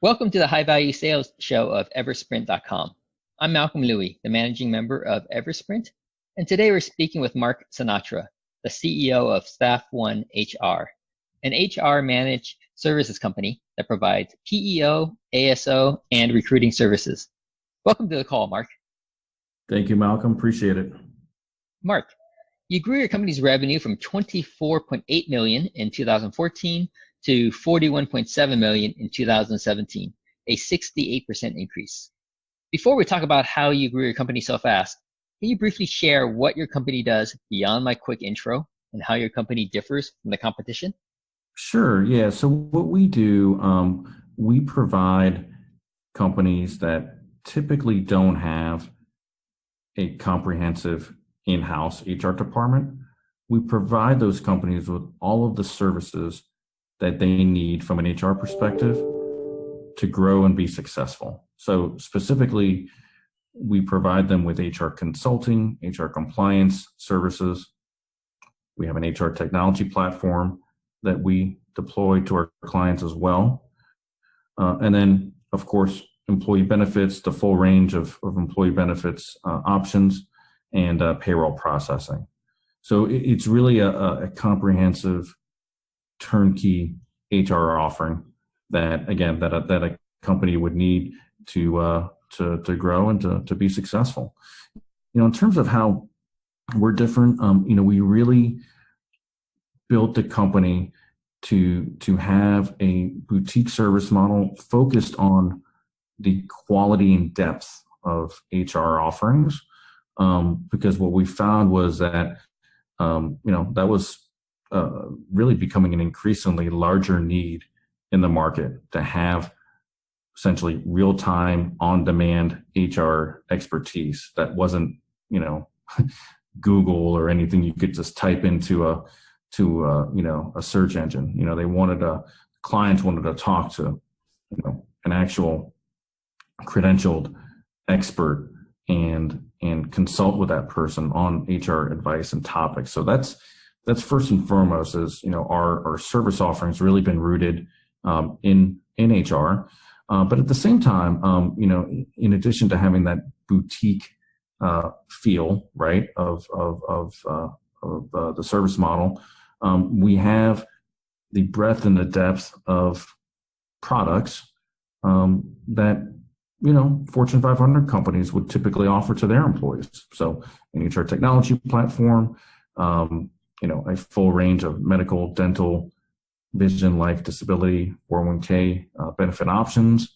Welcome to the High Value Sales Show of Eversprint.com. I'm Malcolm Louie, the managing member of Eversprint, and today we're speaking with Mark Sinatra, the CEO of Staff One HR, an HR managed services company that provides PEO, ASO, and recruiting services. Welcome to the call, Mark. Thank you, Malcolm. Appreciate it. Mark, you grew your company's revenue from $24.8 million in 2014 to $41.7 million in 2017, a 68% increase. Before we talk about how you grew your company so fast, can you briefly share what your company does beyond my quick intro and how your company differs from the competition? Sure. Yeah. So what we do, we provide companies that typically don't have a comprehensive in-house HR department. We provide those companies with all of the services that they need from an HR perspective to grow and be successful. So specifically, we provide them with HR consulting, HR compliance services. We have an HR technology platform that we deploy to our clients as well. And then, of course, employee benefits, the full range of employee benefits options, and payroll processing. So it's really a comprehensive turnkey HR offering that, again, that a company would need to grow and to be successful. In terms of how we're different, we really built the company to have a boutique service model focused on the quality and depth of HR offerings, because what we found was that that was really becoming an increasingly larger need in the market to have essentially real-time, on-demand HR expertise that wasn't, Google or anything you could just type into a search engine. Clients wanted to talk to, an actual credentialed expert and consult with that person on HR advice and topics. So that's first and foremost is, our service offerings really been rooted in HR. But at the same time, in addition to having that boutique feel, right, of the service model, we have the breadth and the depth of products that, Fortune 500 companies would typically offer to their employees. So an HR technology platform, a full range of medical, dental, vision, life, disability, 401k benefit options.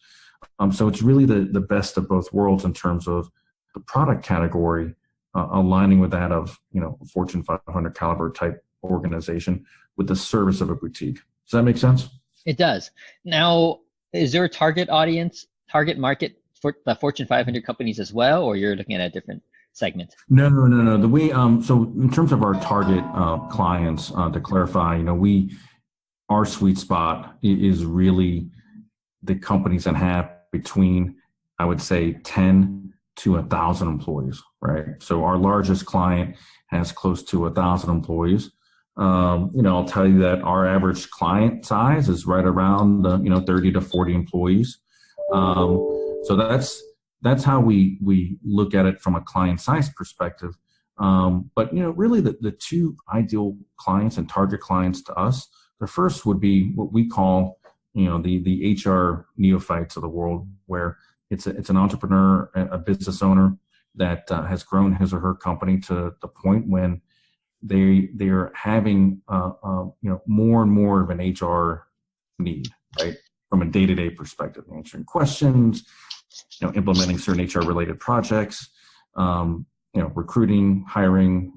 So it's really the best of both worlds in terms of the product category aligning with that of, a Fortune 500 caliber type organization with the service of a boutique. Does that make sense? It does. Now, is there a target audience, target market for the Fortune 500 companies as well, or you're looking at a different segment? No. The way, so in terms of our target clients, to clarify, our sweet spot is really the companies that have between, I would say, 10 to 1,000 employees, right? So our largest client has close to 1,000 employees. I'll tell you that our average client size is right around 30 to 40 employees. So that's how we look at it from a client size perspective. But really the two ideal clients and target clients to us, the first would be what we call, the HR neophytes of the world, where it's an entrepreneur, a business owner that has grown his or her company to the point when they're having more and more of an HR need, right? From a day-to-day perspective, answering questions, implementing certain HR related projects, recruiting, hiring,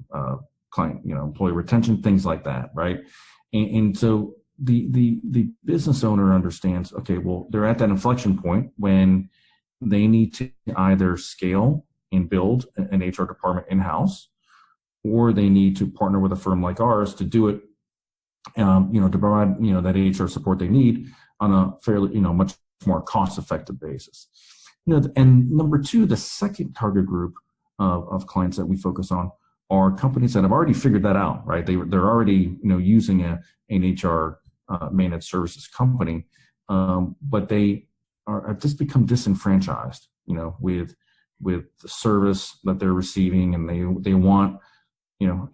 client, employee retention, things like that, right? And so the business owner understands, okay, well, they're at that inflection point when they need to either scale and build an HR department in-house, or they need to partner with a firm like ours to do it, to provide, that HR support they need on a fairly, much more cost-effective basis. And number two, the second target group of clients that we focus on are companies that have already figured that out, right? They're already, using an HR managed services company, but they have just become disenfranchised, with the service that they're receiving, and they want,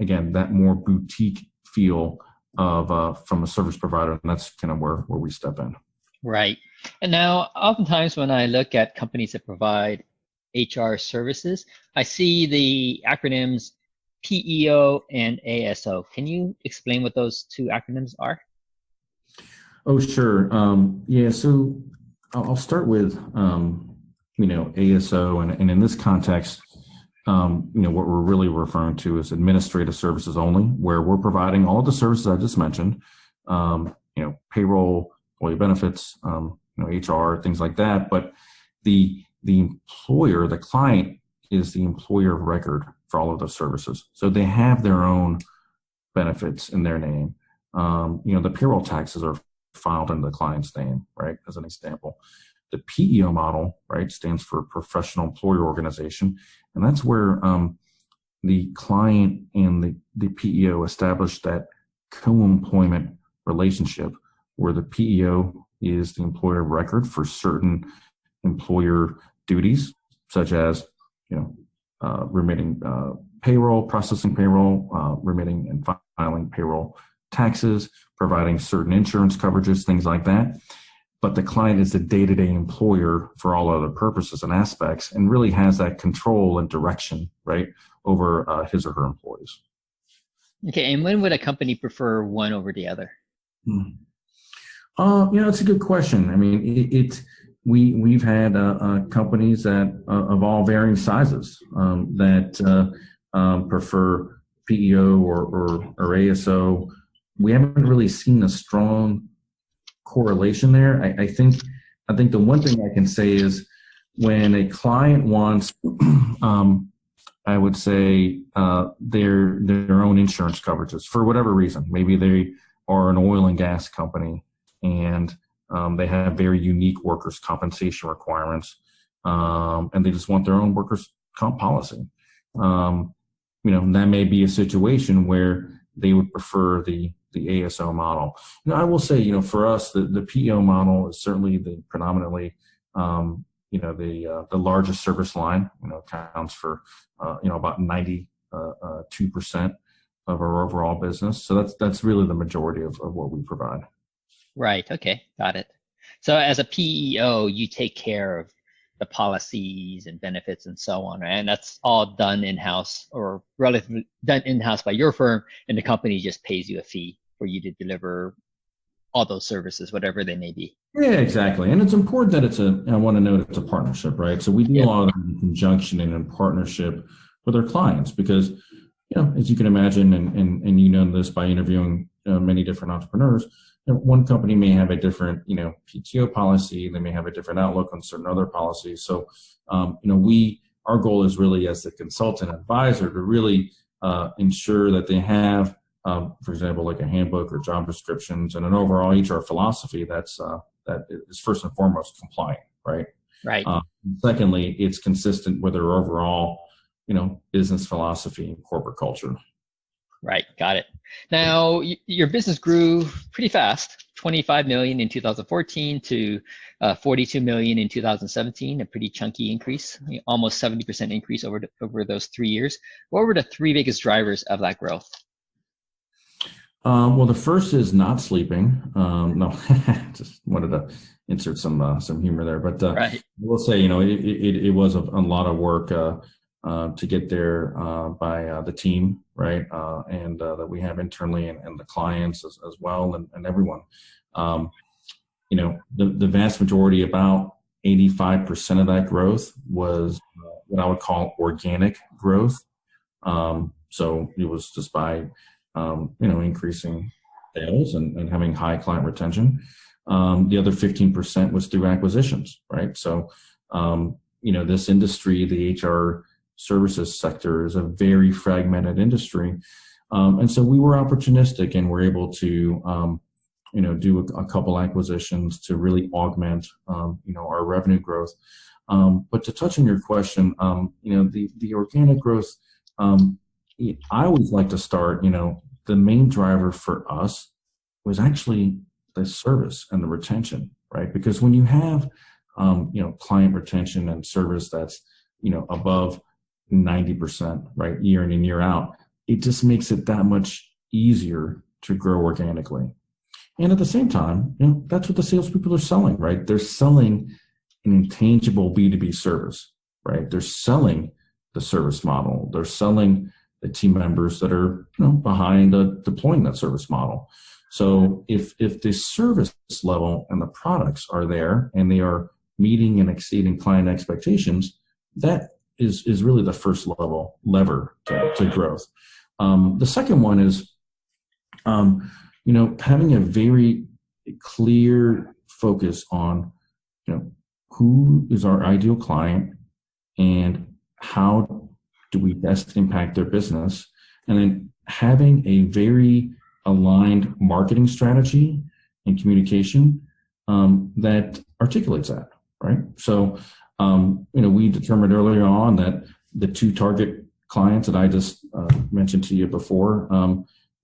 again, that more boutique feel of from a service provider, and that's kind of where we step in. Right. And now, oftentimes when I look at companies that provide HR services, I see the acronyms PEO and ASO. Can you explain what those two acronyms are? Oh, sure. Yeah, so I'll start with, ASO, and in this context, what we're really referring to is administrative services only, where we're providing all of the services I just mentioned, payroll, employee benefits, HR, things like that. But the employer, the client, is the employer of record for all of those services. So they have their own benefits in their name. The payroll taxes are filed in the client's name, right? As an example. The PEO model, right, stands for Professional Employer Organization, and that's where the client and the PEO establish that co-employment relationship, where the PEO is the employer of record for certain employer duties, such as remitting payroll, processing payroll, remitting and filing payroll taxes, providing certain insurance coverages, things like that. But the client is the day-to-day employer for all other purposes and aspects, and really has that control and direction, right, over his or her employees. Okay, and when would a company prefer one over the other? It's a good question. I mean, we've had companies that of all varying sizes that prefer PEO or ASO. We haven't really seen a strong correlation there. I think the one thing I can say is when a client wants, I would say their own insurance coverages for whatever reason. Maybe they are an oil and gas company and they have very unique workers' compensation requirements, and they just want their own workers' comp policy. That may be a situation where they would prefer the ASO model. I will say, for us, the PEO model is certainly the predominantly, the largest service line. Accounts for about 92% of our overall business. So that's really the majority of what we provide. Right. Okay. Got it. So as a PEO, you take care of the policies and benefits and so on, right? And that's all done in-house or relatively done in-house by your firm, and the company just pays you a fee for you to deliver all those services, whatever they may be. Yeah, exactly. And it's important that I want to note it's a partnership, right? So we do a lot of in conjunction and in partnership with our clients because, as you can imagine, and you know this by interviewing many different entrepreneurs, one company may have a different, PTO policy. They may have a different outlook on certain other policies. So, our goal is really as the consultant advisor to really ensure that they have, for example, like a handbook or job descriptions and an overall HR philosophy that is first and foremost compliant, right? Right. Secondly, it's consistent with their overall, business philosophy and corporate culture. Right. Got it. Now, your business grew pretty fast, 25 million in 2014 to 42 million in 2017, a pretty chunky increase, almost 70% increase over those 3 years. What were the three biggest drivers of that growth? Well, the first is not sleeping. No, just wanted to insert some humor there, but right. I will say, it was a lot of work to get there by the team, right, and that we have internally, and the clients as well, and everyone. The vast majority, about 85% of that growth was what I would call organic growth. So it was just by increasing sales and having high client retention. The other 15% was through acquisitions, right? So, this industry, the HR services sector, is a very fragmented industry. And so we were opportunistic and were able to, do a couple acquisitions to really augment, our revenue growth. But to touch on your question, the organic growth, I always like to start, the main driver for us was actually the service and the retention, right? Because when you have client retention and service that's, above 90%, right, year in and year out, it just makes it that much easier to grow organically. And at the same time, that's what the salespeople are selling, right? They're selling an intangible B2B service, right? They're selling the service model. They're selling the team members that are behind deploying that service model. So if the service level and the products are there and they are meeting and exceeding client expectations, that is really the first level lever to growth. The second one is, having a very clear focus on, who is our ideal client and how do we best impact their business, and then having a very aligned marketing strategy and communication that articulates that, right? So, we determined earlier on that the two target clients that I just mentioned to you before,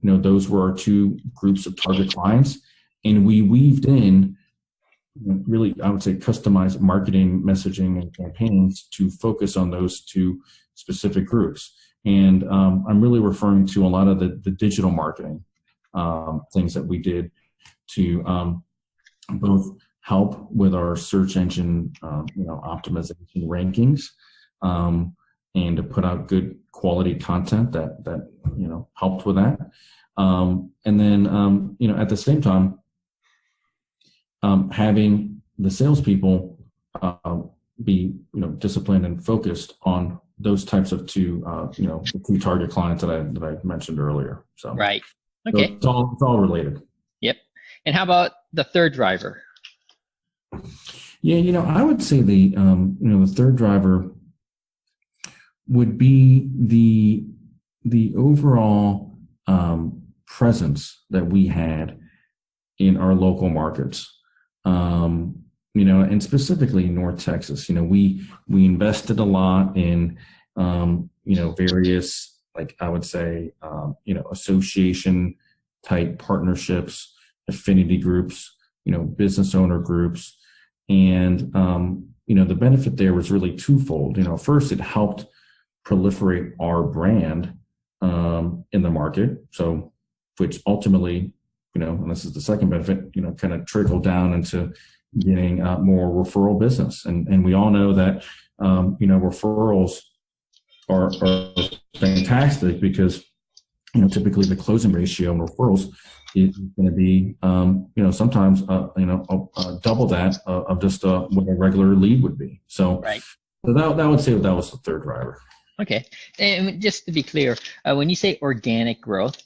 those were our two groups of target clients, and we weaved in really, I would say, customized marketing, messaging, and campaigns to focus on those two specific groups. And I'm really referring to a lot of the digital marketing things that we did to both help with our search engine, optimization rankings, and to put out good quality content that helped with that. And then, at the same time, having the salespeople be disciplined and focused on those types of two target clients that I mentioned earlier. So right, okay, so it's all related. Yep. And how about the third driver? Yeah, I would say the third driver would be the overall presence that we had in our local markets. And specifically in North Texas, we invested a lot in, various, like I would say, association type partnerships, affinity groups, business owner groups. And, the benefit there was really twofold. First, it helped proliferate our brand in the market. So, which ultimately, and this is the second benefit, kind of trickled down into getting more referral business. And we all know that, referrals are fantastic because, typically the closing ratio on referrals is going to be, sometimes, double that of just what a regular lead would be. So, right. So that would say that was the third driver. Okay. And just to be clear, when you say organic growth,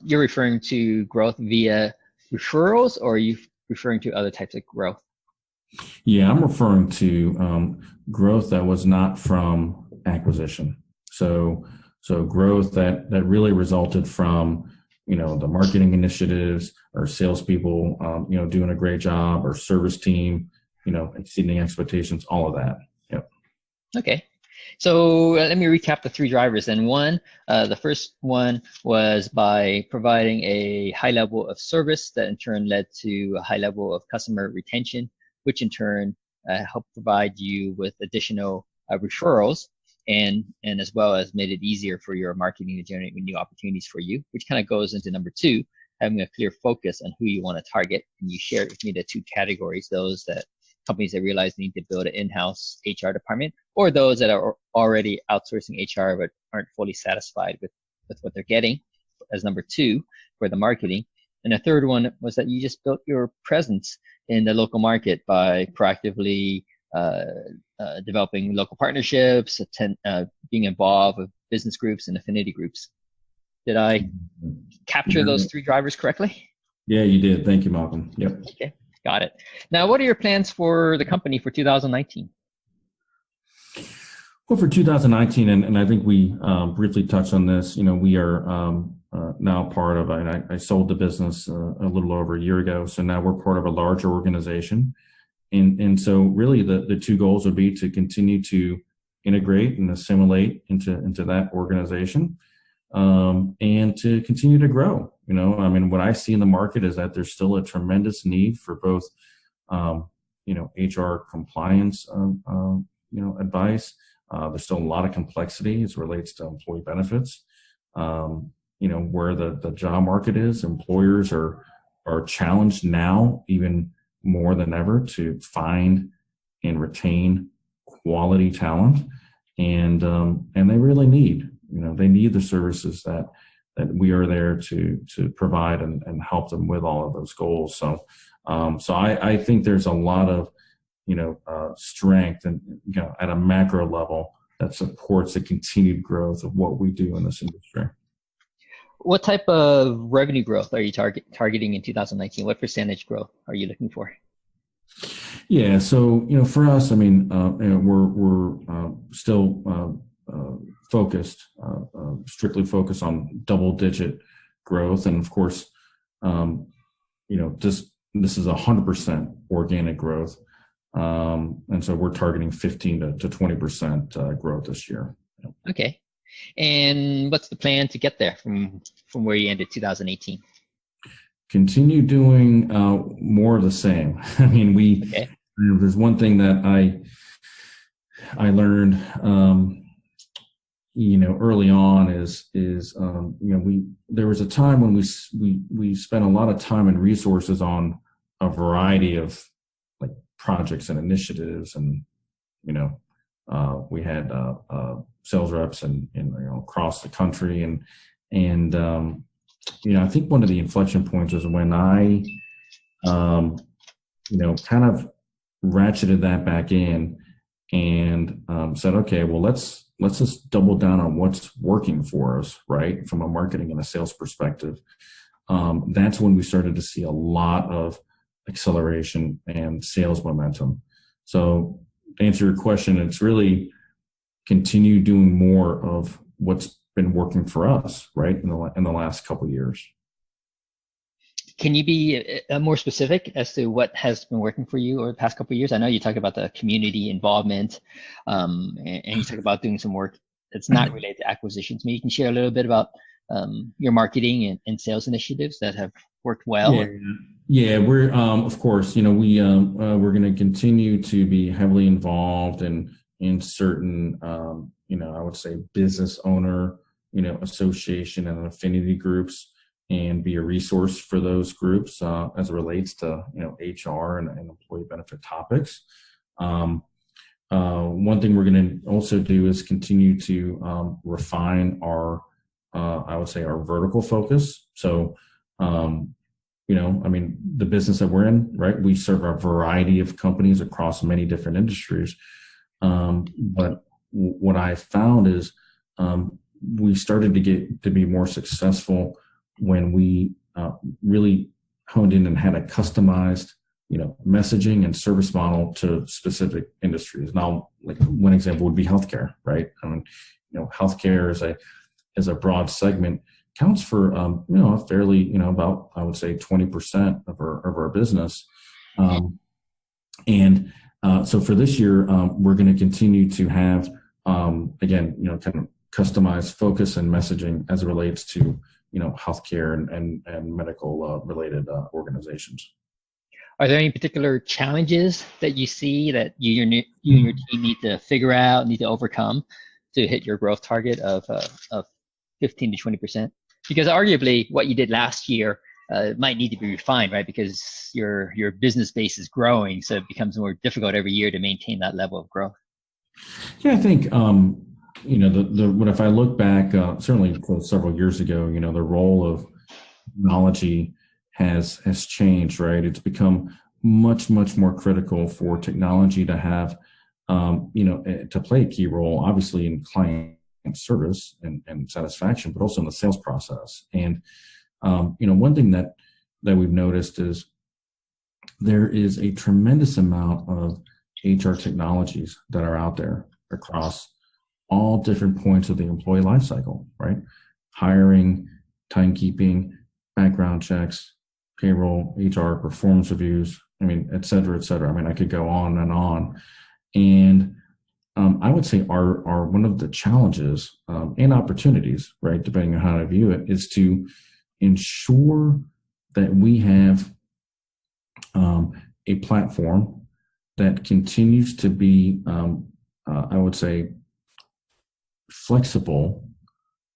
you're referring to growth via referrals, or are you referring to other types of growth? Yeah, I'm referring to growth that was not from acquisition. So growth that really resulted from, the marketing initiatives, or salespeople, doing a great job, or service team, exceeding expectations, all of that. Yep. Okay. So let me recap the three drivers. And one, the first one was by providing a high level of service that in turn led to a high level of customer retention, which in turn helped provide you with additional referrals, and as well as made it easier for your marketing to generate new opportunities for you, which kind of goes into number two, having a clear focus on who you want to target. And you shared with me the two categories: those that companies that realize they need to build an in-house HR department, or those that are already outsourcing HR but aren't fully satisfied with what they're getting, as number two for the marketing. And the third one was that you just built your presence in the local market by proactively developing local partnerships, being involved with business groups and affinity groups. Did I capture those three drivers correctly? Yeah, you did. Thank you, Malcolm. Yep. Okay. Got it. Now, what are your plans for the company for 2019? Well, for 2019, and I think we briefly touched on this, we are now part of, and I sold the business a little over a year ago, so now we're part of a larger organization. And so really the two goals would be to continue to integrate and assimilate into that organization, and to continue to grow. What I see in the market is that there's still a tremendous need for both HR compliance, advice. There's still a lot of complexity as it relates to employee benefits. Where the job market is, employers are challenged now even more than ever to find and retain quality talent, and they really need the services that we are there to provide and help them with all of those goals. So I think there's a lot of strength and at a macro level that supports the continued growth of what we do in this industry. What type of revenue growth are you targeting in 2019? What percentage growth are you looking for? Yeah, so for us, we're still focused, strictly focused on double-digit growth, and of course, this is 100% organic growth, and so we're targeting 15 to 20% growth this year. Okay, and what's the plan to get there from where you ended 2018? Continue doing more of the same. Okay. There's one thing that I learned, early on is there was a time when we spent a lot of time and resources on a variety of like projects and initiatives, and we had sales reps and across the country, and I think one of the inflection points was when I kind of ratcheted that back in and said, okay, well, let's just double down on what's working for us, right, from a marketing and a sales perspective. That's when we started to see a lot of acceleration and sales momentum. So to answer your question, it's really continue doing more of what's been working for us, right, in the last couple of years. Can you be more specific as to what has been working for you over the past couple of years? I know you talked about the community involvement, and you talk about doing some work that's not related to acquisitions. Maybe you can share a little bit about your marketing and sales initiatives that have worked well. Yeah, we're of course, we're going to continue to be heavily involved in certain, I would say business owner, association and affinity groups, and be a resource for those groups as it relates to HR and employee benefit topics. One thing we're going to also do is continue to refine our, I would say, our vertical focus. So, the business that we're in, right, we serve a variety of companies across many different industries. But what I found is we started to be more successful when we really honed in and had a customized, messaging and service model to specific industries. Now, like one example would be healthcare, right? Healthcare is a broad segment, counts for a fairly about, I would say, 20% of our business, and so for this year, we're going to continue to have again, kind of customized focus and messaging as it relates to healthcare and medical related organizations. Are there any particular challenges that you see that you and your team need to figure out, need to overcome to hit your growth target of 15 to 20%? Because arguably what you did last year might need to be refined, right? Because your business base is growing, so it becomes more difficult every year to maintain that level of growth. Yeah, I think what if I look back, certainly several years ago, the role of technology has changed, right? It's become much more critical for technology to have, to play a key role, obviously in client service and satisfaction, but also in the sales process. And one thing that we've noticed is there is a tremendous amount of HR technologies that are out there across all different points of the employee life cycle, right? Hiring, timekeeping, background checks, payroll, HR, performance reviews, et cetera, et cetera. I could go on and on. And I would say our one of the challenges and opportunities, right, depending on how I view it, is to ensure that we have a platform that continues to be, I would say, flexible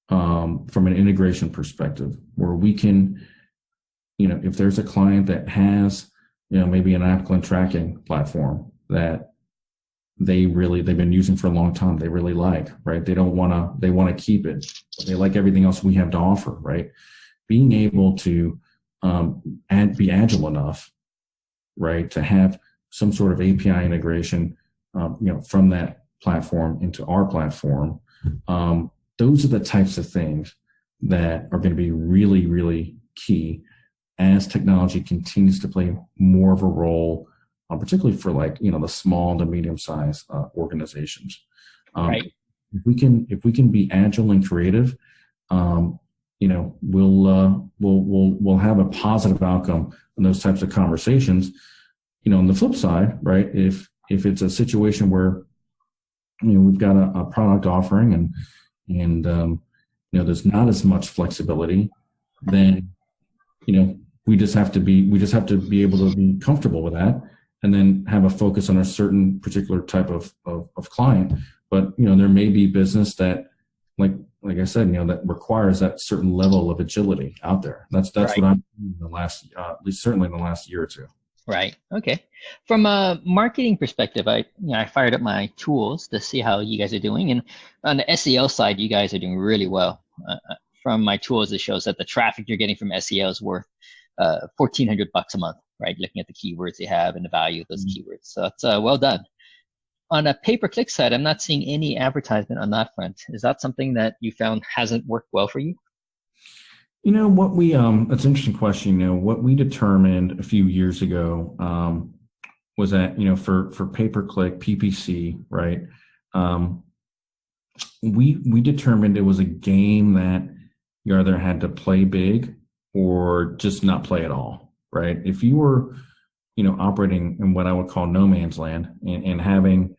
from an integration perspective, where we can, if there's a client that has, maybe an applicant tracking platform that they've been using for a long time, they really like, right? They want to keep it. They like everything else we have to offer, right? Being able to be agile enough, right, to have some sort of API integration, from that platform into our platform. Those are the types of things that are going to be really, really key as technology continues to play more of a role, particularly for the small to medium sized organizations. Right. If we can be agile and creative, we'll have a positive outcome in those types of conversations. On the flip side, right? If it's a situation where we've got a product offering and there's not as much flexibility, then we just have to be able to be comfortable with that, and then have a focus on a certain particular type of client. But there may be business that, like I said, that requires that certain level of agility out there. That's Right. what I'm in the last, at least certainly in the last year or two. Right. Okay. From a marketing perspective, I fired up my tools to see how you guys are doing, and on the SEO side, you guys are doing really well. From my tools, it shows that the traffic you're getting from SEO is worth $1,400 a month. Right, looking at the keywords they have and the value of those keywords. So it's well done. On a pay-per-click side, I'm not seeing any advertisement on that front. Is that something that you found hasn't worked well for you? What we that's an interesting question. What we determined a few years ago was that for pay-per-click PPC, right? We determined it was a game that you either had to play big or just not play at all, right? If you were operating in what I would call no man's land, and having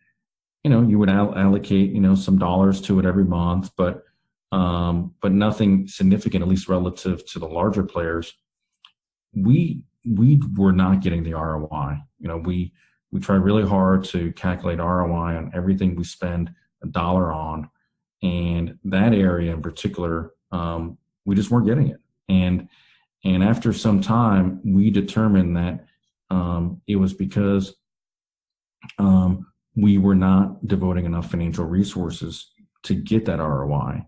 you would allocate some dollars to it every month, but nothing significant, at least relative to the larger players, we were not getting the ROI. We tried really hard to calculate ROI on everything we spend a dollar on, and that area in particular, we just weren't getting it. And after some time, we determined that it was because we were not devoting enough financial resources to get that ROI.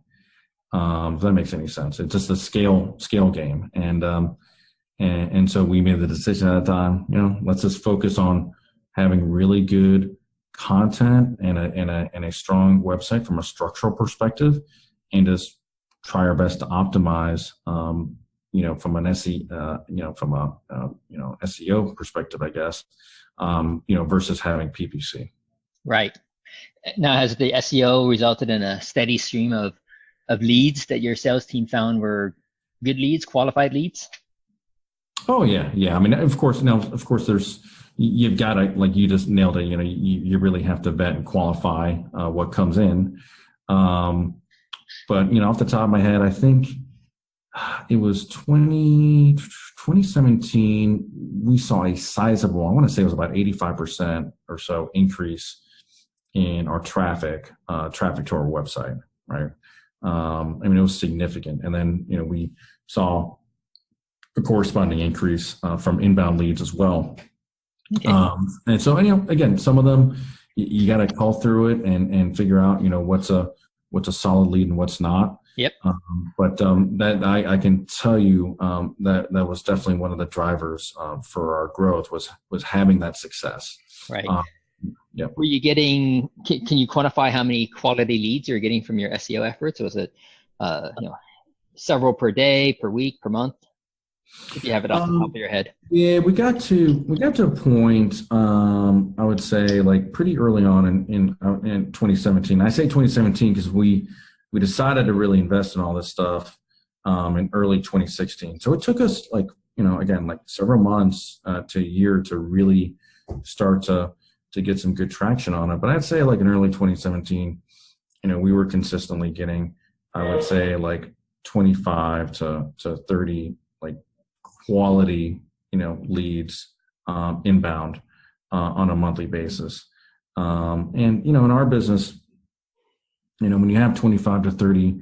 If that makes any sense. It's just a scale game. And so we made the decision at the time, let's just focus on having really good content and a strong website from a structural perspective, and just try our best to optimize from an SEO perspective, I guess, versus having PPC. Right. Now, has the SEO resulted in a steady stream of leads that your sales team found were good leads, qualified leads? Oh yeah. I mean, of course, you've got to, like you just nailed it. You really have to vet and qualify what comes in. But off the top of my head, I think it was 2017, we saw a sizable, I want to say it was about 85% or so increase in our traffic to our website, right? It was significant. And then, we saw a corresponding increase from inbound leads as well. Okay. And so, again, some of them, you got to call through it and figure out, what's a solid lead and what's not. Yep. But that I can tell you that was definitely one of the drivers for our growth was having that success. Right. Yeah. Were you getting? Can you quantify how many quality leads you're getting from your SEO efforts? Was it, several per day, per week, per month? If you have it off the top of your head. Yeah, we got to a point. I would say like pretty early on in 2017. I say 2017 because we decided to really invest in all this stuff in early 2016. So it took us again, several months to a year to really start to get some good traction on it. But I'd say in early 2017, we were consistently getting, I would say 25 to 30 quality, leads inbound. on a monthly basis. And, in our business, when you have 25 to 30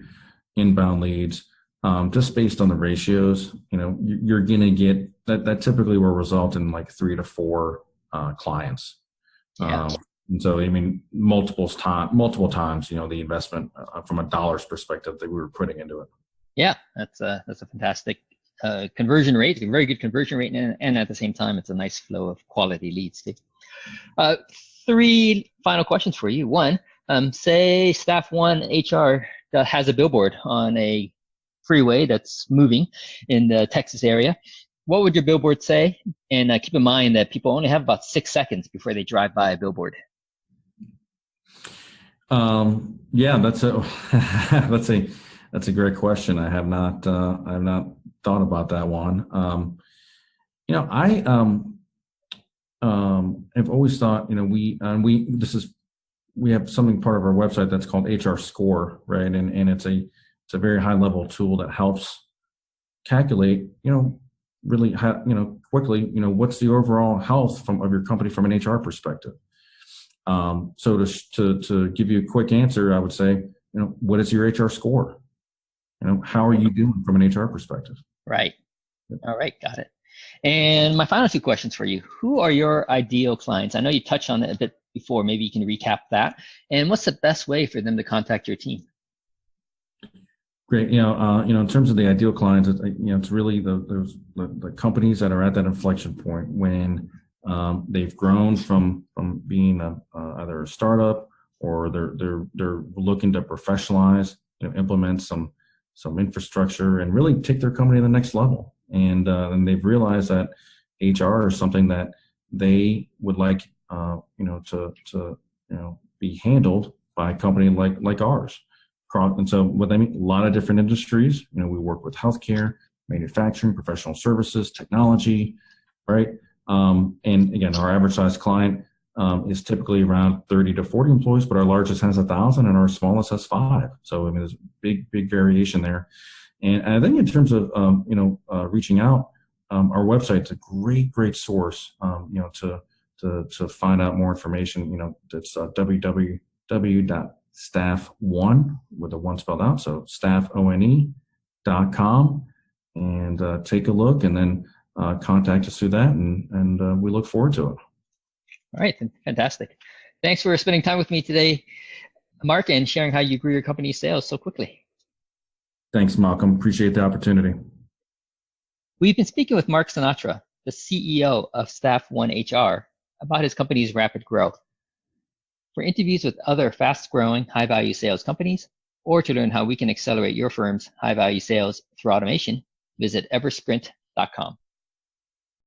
inbound leads, just based on the ratios, you're going to get that typically will result in like 3 to 4 clients. Yeah. And so, multiple times, the investment from a dollars perspective that we were putting into it. Yeah, that's a fantastic conversion rate, a very good conversion rate, and at the same time, it's a nice flow of quality leads too. 3 final questions for you. One, say Staff One HR has a billboard on a freeway that's moving in the Texas area. What would your billboard say? And keep in mind that people only have about 6 seconds before they drive by a billboard. Yeah, that's a great question. I have not thought about that one. I've always thought, we have something part of our website that's called HR Score, right? And it's a very high level tool that helps calculate, really, quickly, what's the overall health of your company from an HR perspective. So to give you a quick answer, I would say, what is your HR score? How are you doing from an HR perspective? Right. All right. Got it. And my final 2 questions for you. Who are your ideal clients? I know you touched on it a bit before. Maybe you can recap that. And what's the best way for them to contact your team? Great. In terms of the ideal clients, it's really the companies that are at that inflection point when they've grown from being either a startup or they're looking to professionalize, implement some infrastructure and really take their company to the next level. And they've realized that HR is something that they would like, to be handled by a company like ours. And so what I mean, a lot of different industries, we work with healthcare, manufacturing, professional services, technology, right? And again, our average size client is typically around 30 to 40 employees, but our largest has 1,000 and our smallest has 5. So there's big variation there. And I think in terms of reaching out, our website's a great source, to find out more information. It's www.staff1 with a 1 spelled out, so staffone.com, and take a look and then contact us through that, and we look forward to it. All right, fantastic. Thanks for spending time with me today, Mark, and sharing how you grew your company's sales so quickly. Thanks, Malcolm. Appreciate the opportunity. We've been speaking with Mark Sinatra, the CEO of Staff One HR, about his company's rapid growth. For interviews with other fast-growing, high-value sales companies, or to learn how we can accelerate your firm's high-value sales through automation, visit eversprint.com.